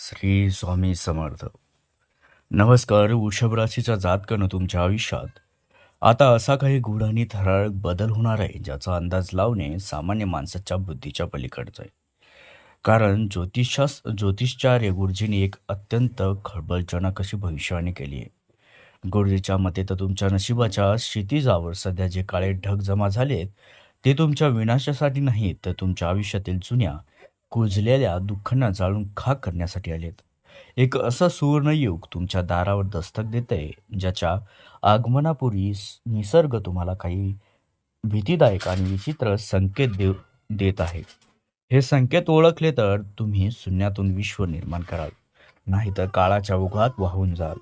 श्री स्वामी समर्थ. नमस्कार. वृषभ राशीच्या जातकानं तुमच्या आयुष्यात आता असा काही गूढ आणि थरारक बदल होणार आहे ज्याचा अंदाज लावणे सामान्य माणसाच्या बुद्धीच्या पलीकडचं आहे. कारण ज्योतिषाचार्य गुरुजींनी एक अत्यंत खळबळजनक अशी भविष्यवाणी केली आहे. गुरुजीच्या मते तर तुमच्या नशिबाच्या क्षितिजावर सध्या जे काळे ढग जमा झालेत ते तुमच्या विनाशासाठी नाहीत, तर तुमच्या आयुष्यातील जुन्या कुजलेल्या दुःखांना जाळून खाक करण्यासाठी आलेत. एक असं सुवर्णयुग तुमच्या दारावर दस्तक देतंय ज्याच्या आगमनापूर्वी निसर्ग तुम्हाला काही भीतीदायक आणि विचित्र देत आहे. हे संकेत ओळखले तर तुम्ही शून्यातून विश्व निर्माण कराल, नाहीतर काळाच्या ओघात वाहून जाल.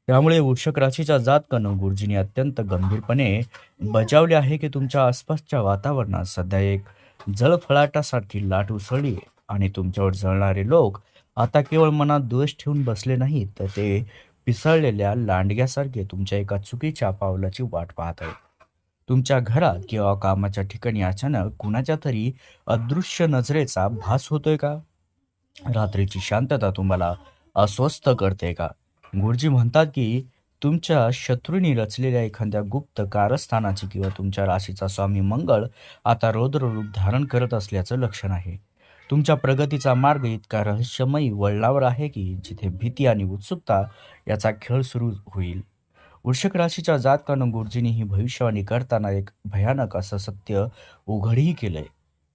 त्यामुळे वृश्चिक राशीच्या जातकानं गुरुजींनी अत्यंत गंभीरपणे बजावले आहे की तुमच्या आसपासच्या वातावरणात सध्या एक जळफळाटासारखी लाट उसळली आहे आणि तुमच्यावर जळणारे लोक आता केवळ मनात द्वेष ठेवून बसले नाहीत, तर ते पिसळलेल्या लांडग्यासारखे तुमच्या एका चुकीच्या पावलाची वाट पाहत आहेत. तुमच्या घरात किंवा कामाच्या ठिकाणी अचानक कुणाच्या तरी अदृश्य नजरेचा भास होतोय का? रात्रीची शांतता तुम्हाला अस्वस्थ करते का? गुरुजी म्हणतात की तुमच्या शत्रूंनी रचलेल्या एखाद्या गुप्त कारस्थानाची किंवा तुमच्या राशीचा स्वामी मंगळ आता रौद्ररूप धारण करत असल्याचं लक्षण आहे. तुमच्या प्रगतीचा मार्ग इतका रहस्यमयी वळणावर आहे की जिथे भीती आणि उत्सुकता याचा खेळ सुरू होईल. वृश्चिक राशीच्या जातकानं गुरुजींनी ही भविष्यवाणी करताना एक भयानक असं सत्य उघडही केलंय.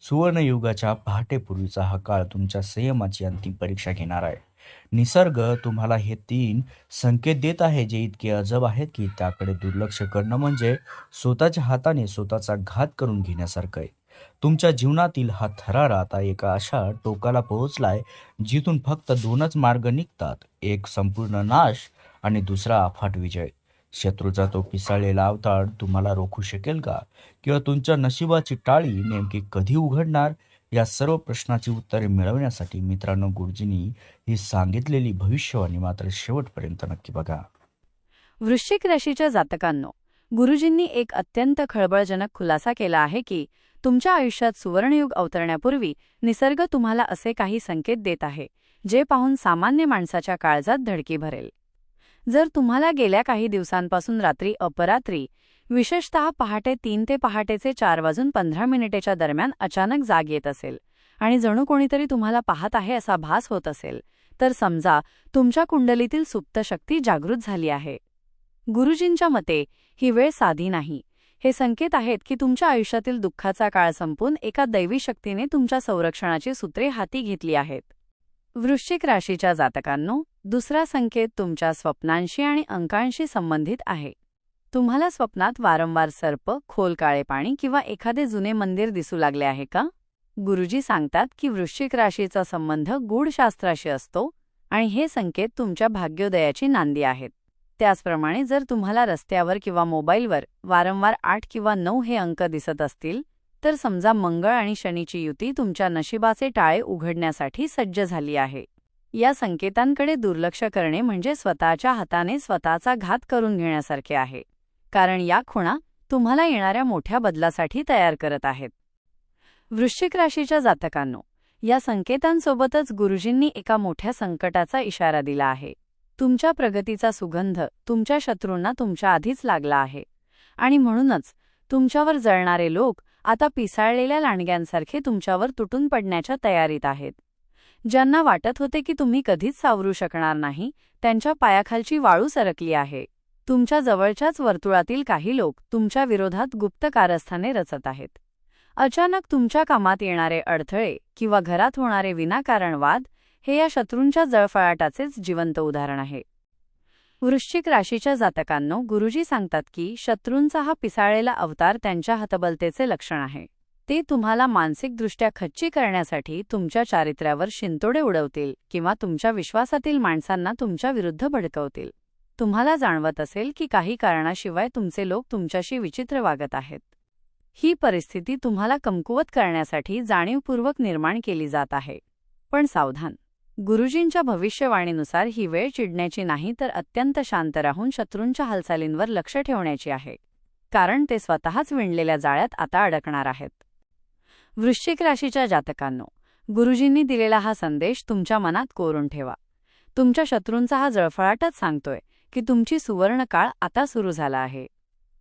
सुवर्णयुगाच्या पहाटेपूर्वीचा हा काळ तुमच्या संयमाची अंतिम परीक्षा घेणार आहे. निसर्ग तुम्हाला हे 3 संकेत देत आहे जे इतके अजब आहेत की त्याकडे दुर्लक्ष करणं म्हणजे स्वतःच्या हाताने स्वतःचा घात करून घेण्यासारखं आहे. तुमच्या जीवनातील हा थरार आता एका अशा टोकाला पोहोचलाय जिथून फक्त 2च मार्ग निघतात, एक संपूर्ण नाश आणि दुसरा अफाट विजय. शत्रूचा तो पिसाळलेला अवतार तुम्हाला रोखू शकेल का? किंवा तुमच्या नशिबाची टाळी नेमकी कधी उघडणार? या सर्व प्रश्नाची उत्तरे मिळवण्यासाठी मित्रांनो, गुरुजींनी ही सांगितलेली भविष्यवाणी मात्र शेवटपर्यंत नक्की बघा. वृश्चिक राशीच्या जातकांनो, गुरुजींनी एक अत्यंत खळबळजनक खुलासा केला आहे की तुमच्या आयुष्यात सुवर्णयुग अवतरण्यापूर्वी निसर्ग तुम्हाला असे काही संकेत देत आहे जे पाहून सामान्य माणसाच्या काळजात धडकी भरेल. जर तुम्हाला गेल्या काही दिवसांपासून रात्री अपरात्री, विशेषतः पहाटे 3 ते पहाटेचे 4:15 दरम्यान अचानक जाग येत असेल आणि जणू कोणीतरी तुम्हाला पाहत आहे असा भास होत असेल, तर समजा तुमच्या कुंडलीतील सुप्त शक्ती जागृत झाली आहे. गुरुजींच्या मते ही वेळ साधी नाही. हे संकेत आहेत की तुमच्या आयुष्यातील दुःखाचा काळ संपून एका दैवी शक्तीने तुमच्या संरक्षणाची सूत्रे हाती घेतली आहेत. वृश्चिक राशीच्या जातकांनो, दुसरा संकेत तुमच्या स्वप्नांशी आणि अंकांशी संबंधित आहे. तुम्हाला स्वप्नात वारंवार सर्प, खोल काळे पाणी किंवा एखादे जुने मंदिर दिसू लागले आहे का? गुरुजी सांगतात की वृश्चिक राशीचा संबंध गूढशास्त्राशी असतो आणि हे संकेत तुमच्या भाग्योदयाची नांदी आहेत. त्याचप्रमाणे जर तुम्हाला रस्त्यावर किंवा मोबाईलवर वारंवार 8 किंवा 9 हे अंक दिसत असतील, तर समजा मंगळ आणि शनीची युती तुमच्या नशिबाचे टाळे उघडण्यासाठी सज्ज झाली आहे. या संकेतांकडे दुर्लक्ष करणे म्हणजे स्वतःच्या हाताने स्वतःचा घात करून घेण्यासारखे आहे, कारण या खुणा तुम्हाला येणाऱ्या मोठ्या बदलासाठी तयार करत आहेत. वृश्चिक राशीच्या जातकांनो, या संकेतांसोबतच गुरुजींनी एका मोठ्या संकटाचा इशारा दिला आहे. तुमच्या प्रगतीचा सुगंध तुमच्या शत्रूंना तुमच्या आधीच लागला आहे आणि म्हणूनच तुमच्यावर जळणारे लोक आता पिसाळलेल्या लांडग्यांसारखे तुमच्यावर तुटून पडण्याच्या तयारीत आहेत. ज्यांना वाटत होते की तुम्ही कधीच सावरू शकणार नाही, त्यांच्या पायाखालची वाळू सरकली आहे. तुमच्या जवळच्याच वर्तुळातील काही लोक तुमच्या विरोधात गुप्त कारस्थाने रचत आहेत. अचानक तुमच्या कामात येणारे अडथळे किंवा घरात होणारे विनाकारण वाद हे या शत्रूंच्या जळफळाटाचेच जिवंत उदाहरण आहे. वृश्चिक राशीच्या जातकांनो, गुरुजी सांगतात की शत्रूंचा हा पिसाळलेला अवतार त्यांच्या हतबलतेचे लक्षण आहे. ते तुम्हाला मानसिकदृष्ट्या खच्ची करण्यासाठी तुमच्या चारित्र्यावर शिंतोडे उडवतील किंवा तुमच्या विश्वासातील माणसांना तुमच्या विरुद्ध भडकवतील. तुम्हाला जाणवत असेल की काही कारणाशिवाय तुमचे लोक तुमच्याशी विचित्र वागत आहेत. ही परिस्थिती तुम्हाला कमकुवत करण्यासाठी जाणीवपूर्वक निर्माण केली जात आहे. पण सावधान, गुरुजींच्या भविष्यवाणीनुसार ही वेळ चिडण्याची नाही, तर अत्यंत शांत राहून शत्रूंच्या हालचालींवर लक्ष ठेवण्याची आहे, कारण ते स्वतःच विणलेल्या जाळ्यात आता अडकणार आहेत. वृश्चिक राशीच्या जातकांनो, गुरुजींनी दिलेला हा संदेश तुमच्या मनात कोरून ठेवा. तुमच्या शत्रूंचा हा जळफळाटच सांगतोय की तुमची सुवर्णकाळ आता सुरू झाला आहे.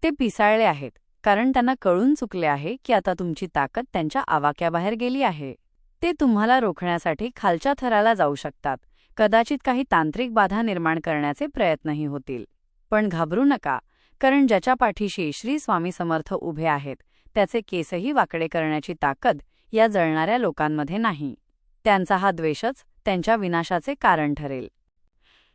ते पिसाळले आहेत कारण त्यांना कळून चुकले आहे की आता तुमची ताकद त्यांच्या आवाक्याबाहेर गेली आहे. ते तुम्हाला रोखण्यासाठी खालच्या थराला जाऊ शकतात, कदाचित काही तांत्रिक बाधा निर्माण करण्याचे प्रयत्नही होतील. पण घाबरू नका, कारण ज्याच्या पाठीशी श्री स्वामी समर्थ उभे आहेत त्याचे केसही वाकडे करण्याची ताकद या जळणाऱ्या लोकांमध्ये नाही. त्यांचा हा द्वेषच त्यांच्या विनाशाचे कारण ठरेल.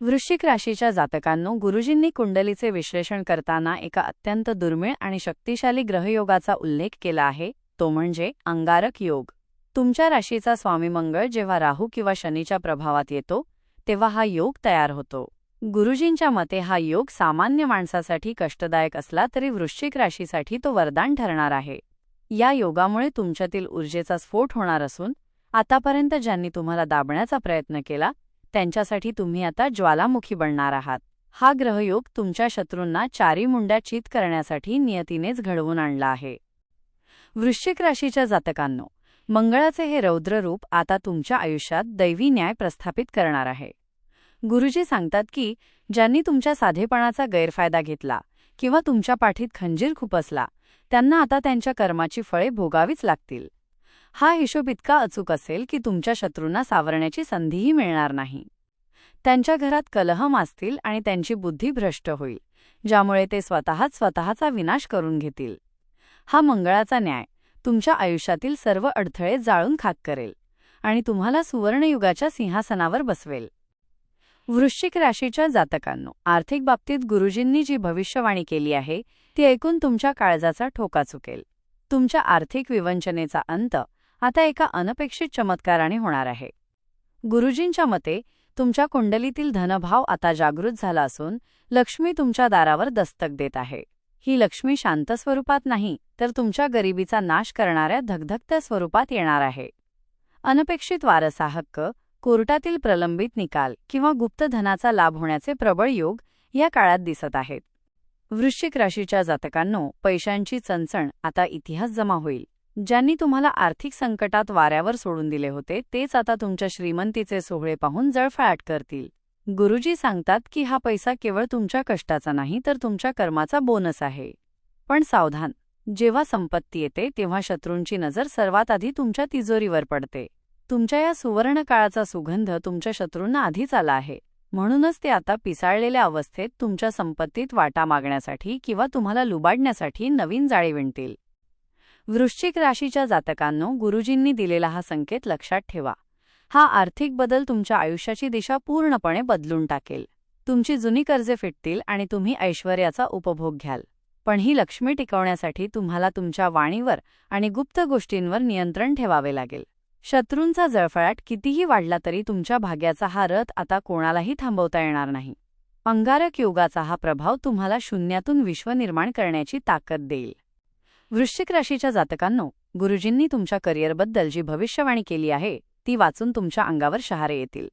वृश्चिक राशीच्या जातकांनो, गुरुजींनी कुंडलीचे विश्लेषण करताना एका अत्यंत दुर्मिळ आणि शक्तिशाली ग्रहयोगाचा उल्लेख केला आहे, तो म्हणजे अंगारक योग. तुमच्या राशीचा स्वामी मंगळ जेव्हा राहू किंवा शनीच्या प्रभावात येतो तेव्हा हा योग तयार होतो. गुरुजींच्या मते हा योग सामान्य माणसासाठी कष्टदायक असला तरी वृश्चिक राशीसाठी तो वरदान ठरणार आहे. या योगामुळे तुमच्यातील ऊर्जेचा स्फोट होणार असून आतापर्यंत ज्यांनी तुम्हाला दाबण्याचा प्रयत्न केला त्यांच्यासाठी तुम्ही आता ज्वालामुखी बनणार आहात. हा ग्रहयोग तुमच्या शत्रूंना चारी मुंड्या चित करण्यासाठी नियतीनेच घडवून आणला आहे. वृश्चिक राशीच्या जातकांनो, मंगळाचे हे रौद्र रूप आता तुमच्या आयुष्यात दैवी न्याय प्रस्थापित करणार आहे. गुरुजी सांगतात की ज्यांनी तुमच्या साधेपणाचा गैरफायदा घेतला किंवा तुमच्या पाठीत खंजीर खुपसला त्यांना आता त्यांच्या कर्माची फळे भोगावीच लागतील. हा हिशोब इतका अचूक असेल की तुमच्या शत्रूंना सावरण्याची संधीही मिळणार नाही. त्यांच्या घरात कलह माजतील आणि त्यांची बुद्धी भ्रष्ट होईल, ज्यामुळे ते स्वतःचा विनाश करून घेतील. हा मंगळाचा न्याय तुमच्या आयुष्यातील सर्व अडथळे जाळून खाक करेल आणि तुम्हाला सुवर्णयुगाच्या सिंहासनावर बसवेल. वृश्चिक राशीच्या जातकांनो, आर्थिक बाबतीत गुरुजींनी जी भविष्यवाणी केली आहे ती ऐकून तुमच्या काळजाचा ठोका चुकेल. तुमच्या आर्थिक विवंचनेचा अंत आता एका अनपेक्षित चमत्काराने होणार आहे. गुरुजींच्या मते तुमच्या कुंडलीतील धनभाव आता जागृत झाला असून लक्ष्मी तुमच्या दारावर दस्तक देत आहे. ही लक्ष्मी शांत स्वरूपात नाही तर तुमच्या गरिबीचा नाश करणाऱ्या धगधगत्या स्वरूपात येणार आहे. अनपेक्षित वारसा हक्क, कोर्टातील प्रलंबित निकाल किंवा गुप्त धनाचा लाभ होण्याचे प्रबळ योग या काळात दिसत आहेत. वृश्चिक राशीच्या जातकांनो, पैशांची चणचण आता इतिहास जमा होईल. ज्यांनी तुम्हाला आर्थिक संकटात वाऱ्यावर सोडून दिले होते तेच आता तुमच्या श्रीमंतीचे सोहळे पाहून जळफळाट करतील. गुरुजी सांगतात की हा पैसा केवळ तुमच्या कष्टाचा नाही तर तुमच्या कर्माचा बोनस आहे. पण सावधान, जेव्हा संपत्ती येते तेव्हा शत्रूंची नजर सर्वात आधी तुमच्या तिजोरीवर पडते. तुमच्या या सुवर्ण काळाचा सुगंध तुमच्या शत्रूंना आधीच आला आहे, म्हणूनच ते आता पिसाळलेल्या अवस्थेत तुमच्या संपत्तीत वाटा मागण्यासाठी किंवा तुम्हाला लुबाडण्यासाठी नवीन जाळी विणतील. वृश्चिक राशीच्या जातकांनो, गुरुजींनी दिलेला हा संकेत लक्षात ठेवा. हा आर्थिक बदल तुमच्या आयुष्याची दिशा पूर्णपणे बदलून टाकेल. तुमची जुनी कर्जे फिटतील आणि तुम्ही ऐश्वर्याचा उपभोग घ्याल. पण ही लक्ष्मी टिकवण्यासाठी तुम्हाला तुमच्या वाणीवर आणि गुप्त गोष्टींवर नियंत्रण ठेवावे लागेल. शत्रूंचा जळफळाट कितीही वाढला तरी तुमच्या भाग्याचा हा रथ आता कोणालाही थांबवता येणार नाही. अंगारक योगाचा हा प्रभाव तुम्हाला शून्यातून विश्व निर्माण करण्याची ताकद देईल. वृश्चिक राशीच्या जातकांनो, गुरुजींनी तुमच्या करिअरबद्दल जी भविष्यवाणी केली आहे ती वाचून तुमच्या अंगावर शहारे येतील.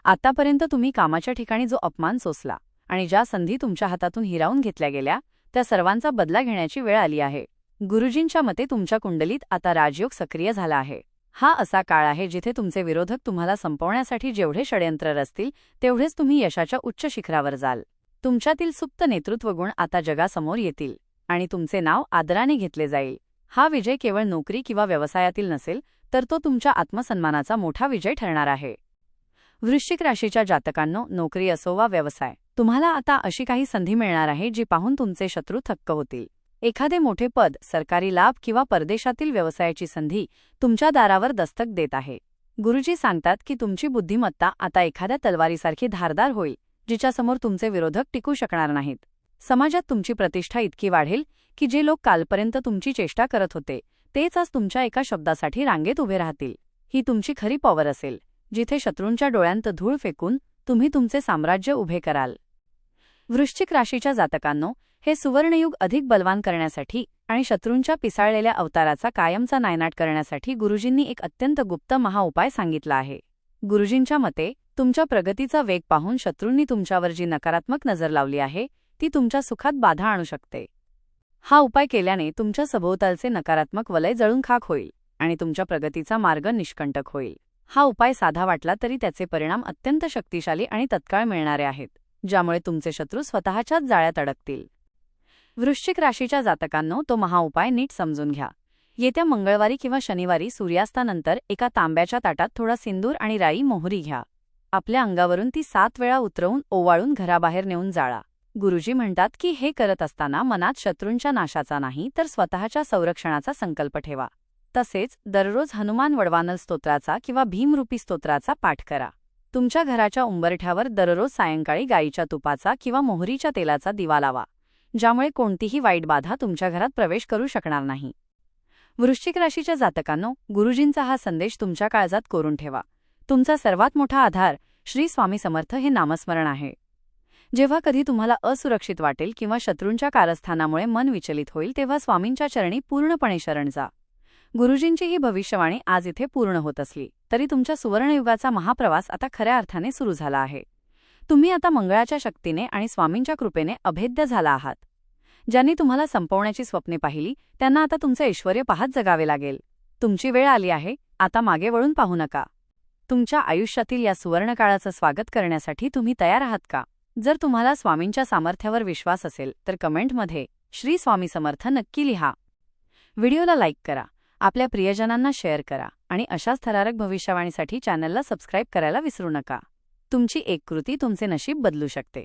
आतापर्यंत तुम्ही कामाच्या ठिकाणी जो अपमान सोसला आणि ज्या संधी तुमच्या हातातून हिरावून घेतल्या गेल्या त्या सर्वांचा बदला घेण्याची वेळ आली आहे. गुरुजींच्या मते तुमच्या कुंडलीत आता राजयोग सक्रिय झाला आहे. हा असा काळ आहे जिथे तुमचे विरोधक तुम्हाला संपवण्यासाठी जेवढे षड्यंत्र रचतील तेवढेच तुम्ही यशाच्या उच्च शिखरावर जाल. तुमच्यातील सुप्त नेतृत्वगुण आता जगासमोर येतील आणि तुमचे नाव आदराने घेतले जाईल. हा विजय केवळ नोकरी किंवा व्यवसायातील नसेल तर तो तुमच्या आत्मसन्मानाचा मोठा विजय ठरणार आहे. वृश्चिक राशीच्या जातकांनो, नोकरी असो वा व्यवसाय, तुम्हाला आता अशी काही संधी मिळणार आहे जी पाहून तुमचे शत्रू थक्क होतील. एखादे मोठे पद, सरकारी लाभ किंवा परदेशातील व्यवसायाची संधी तुमच्या दारावर दस्तक देत आहे. गुरुजी सांगतात की तुमची बुद्धिमत्ता आता एखाद्या तलवारीसारखी धारदार होईल, जिच्यासमोर तुमचे विरोधक टिकू शकणार नाहीत. समाजात तुमची प्रतिष्ठा इतकी वाढेल की जे लोक कालपर्यंत तुमची चेष्टा करत होते तेच आज तुमच्या एका शब्दासाठी रांगेत उभे राहतील. ही तुमची खरी पॉवर असेल, जिथे शत्रूंच्या डोळ्यांत धूळ फेकून तुम्ही तुमचे साम्राज्य उभे कराल. वृश्चिक राशीच्या जातकांनो, हे सुवर्णयुग अधिक बलवान करण्यासाठी आणि शत्रूंच्या पिसाळलेल्या अवताराचा कायमचा नायनाट करण्यासाठी गुरुजींनी एक अत्यंत गुप्त महाउपाय सांगितला आहे. गुरुजींच्या मते तुमच्या प्रगतीचा वेग पाहून शत्रूंनी तुमच्यावर जी नकारात्मक नजर लावली आहे ती तुमच्या सुखात बाधा आणू शकते. हा उपाय केल्याने तुमच्या सभोवतालचे नकारात्मक वलय जळून खाक होईल आणि तुमच्या प्रगतीचा मार्ग निष्कंटक होईल. हा उपाय साधा वाटला तरी त्याचे परिणाम अत्यंत शक्तिशाली आणि तत्काळ मिळणारे आहेत, ज्यामुळे तुमचे शत्रू स्वतःच्याच जाळ्यात अडकतील. वृश्चिक राशीच्या जातकांनो, तो महाउपाय नीट समजून घ्या. येत्या मंगळवारी किंवा शनिवारी सूर्यास्तानंतर एका तांब्याच्या ताटात थोडा सिंदूर आणि राई मोहरी घ्या. आपल्या अंगावरून ती 7 वेळा उतरवून ओवाळून घराबाहेर नेऊन जाळा. गुरुजी म्हणतात की हे करत असताना मनात शत्रूंच्या नाशाचा नाही तर स्वतःच्या संरक्षणाचा संकल्प ठेवा. तसेच दररोज हनुमान वडवानल स्तोत्राचा किंवा भीमरूपी स्तोत्राचा पाठ करा. तुमच्या घराच्या उंबरठ्यावर दररोज सायंकाळी गाईच्या तुपाचा किंवा मोहरीच्या तेलाचा दिवा लावा, ज्यामुळे कोणतीही वाईट बाधा तुमच्या घरात प्रवेश करू शकणार नाही. वृश्चिक राशीच्या जातकांनो, गुरुजींचा हा संदेश तुमच्या काळजात कोरून ठेवा. तुमचा सर्वात मोठा आधार श्री स्वामी समर्थ हे नामस्मरण आहे. जेव्हा कधी तुम्हाला असुरक्षित वाटेल किंवा शत्रूंच्या कारस्थानामुळे मन विचलित होईल, तेव्हा स्वामींच्या चरणी पूर्णपणे शरण जा. गुरुजींची ही भविष्यवाणी आज इथे पूर्ण होत असली तरी तुमच्या सुवर्णयुगाचा महाप्रवास आता खऱ्या अर्थाने सुरू झाला आहे. तुम्ही आता मंगळाच्या शक्तीने आणि स्वामींच्या कृपेने अभेद्य झाला आहात. ज्यांनी तुम्हाला संपवण्याची स्वप्ने पाहिली त्यांना आता तुमचे ऐश्वर्य पाहत जगावे लागेल. तुमची वेळ आली आहे, आता मागे वळून पाहू नका. तुमच्या आयुष्यातील या सुवर्णकाळाचं स्वागत करण्यासाठी तुम्ही तयार आहात का? जर तुम्हाला स्वामींच्या सामर्थ्यावर विश्वास असेल तर कमेंटमध्ये श्री स्वामी समर्थ नक्की लिहा. व्हिडिओला लाईक करा, आपल्या प्रियजनांना शेअर करा आणि अशाच थरारक भविष्यवाणीसाठी चॅनलला सबस्क्राईब करायला विसरू नका. तुमची एक कृती तुमचे नशीब बदलू शकते.